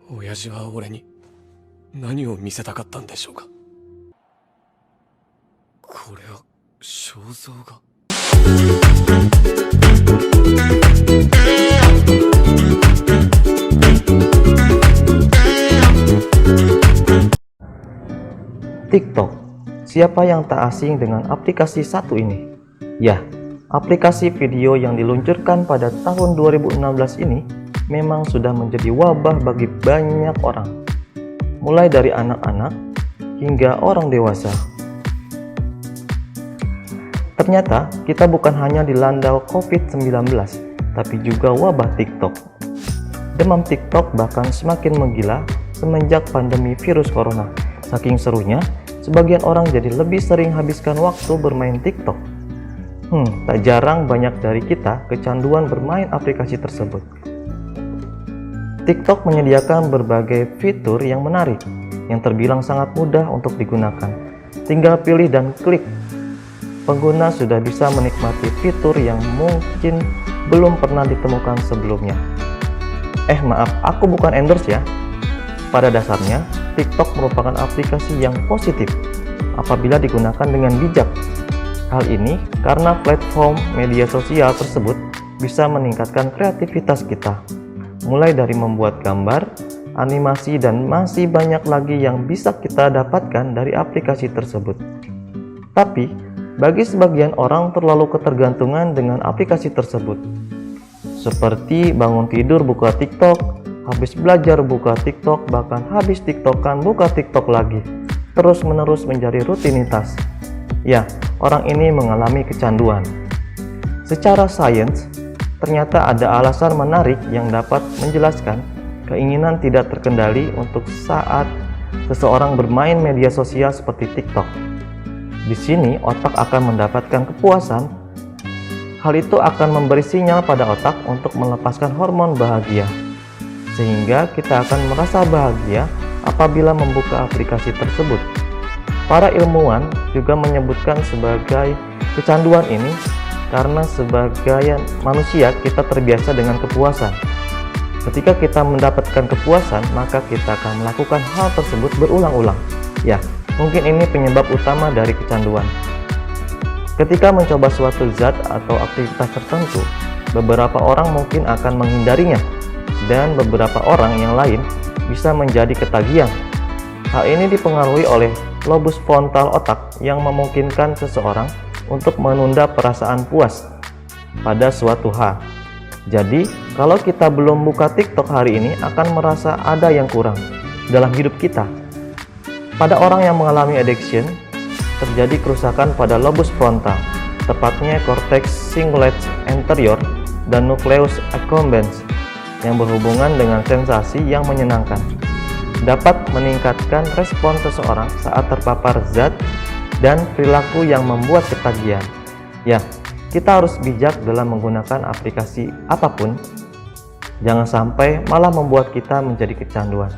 親父は俺に何を見せたかったんでしょうか。これは肖像画。TikTok. Siapa yang tak asing dengan aplikasi satu ini? Ya, aplikasi video yang diluncurkan pada tahun 2016 ini memang sudah menjadi wabah bagi banyak orang, mulai dari anak-anak hingga orang dewasa. Ternyata kita bukan hanya dilanda COVID-19, tapi juga wabah TikTok. Demam TikTok bahkan semakin menggila semenjak pandemi virus corona. Saking serunya, sebagian orang jadi lebih sering habiskan waktu bermain TikTok. Tak jarang banyak dari kita kecanduan bermain aplikasi tersebut. TikTok menyediakan berbagai fitur yang menarik, yang terbilang sangat mudah untuk digunakan. Tinggal pilih dan klik. Pengguna sudah bisa menikmati fitur yang mungkin belum pernah ditemukan sebelumnya. Maaf, aku bukan endorse ya. Pada dasarnya, TikTok merupakan aplikasi yang positif apabila digunakan dengan bijak. Hal ini karena platform media sosial tersebut bisa meningkatkan kreativitas kita, mulai dari membuat gambar, animasi, dan masih banyak lagi yang bisa kita dapatkan dari aplikasi tersebut. Tapi, bagi sebagian orang terlalu ketergantungan dengan aplikasi tersebut. Seperti bangun tidur buka TikTok, habis belajar buka TikTok, bahkan habis TikTokan buka TikTok lagi. Terus-menerus menjadi rutinitas. Ya, orang ini mengalami kecanduan. Secara sains, ternyata ada alasan menarik yang dapat menjelaskan keinginan tidak terkendali untuk saat seseorang bermain media sosial seperti TikTok. Di sini otak akan mendapatkan kepuasan. Hal itu akan memberi sinyal pada otak untuk melepaskan hormon bahagia, sehingga kita akan merasa bahagia apabila membuka aplikasi tersebut. Para ilmuwan juga menyebutkan sebagai kecanduan ini karena sebagai manusia kita terbiasa dengan kepuasan. Ketika kita mendapatkan kepuasan, maka kita akan melakukan hal tersebut berulang-ulang. Ya, mungkin ini penyebab utama dari kecanduan. Ketika mencoba suatu zat atau aktivitas tertentu, beberapa orang mungkin akan menghindarinya, dan beberapa orang yang lain bisa menjadi ketagihan. Hal ini dipengaruhi oleh lobus frontal otak yang memungkinkan seseorang untuk menunda perasaan puas pada suatu hal. Jadi, kalau kita belum buka TikTok hari ini akan merasa ada yang kurang dalam hidup kita. Pada orang yang mengalami addiction, terjadi kerusakan pada lobus frontal, tepatnya cortex cingulate anterior dan nucleus accumbens, yang berhubungan dengan sensasi yang menyenangkan, dapat meningkatkan respon seseorang saat terpapar zat dan perilaku yang membuat ketagihan. Ya, kita harus bijak dalam menggunakan aplikasi apapun, jangan sampai malah membuat kita menjadi kecanduan.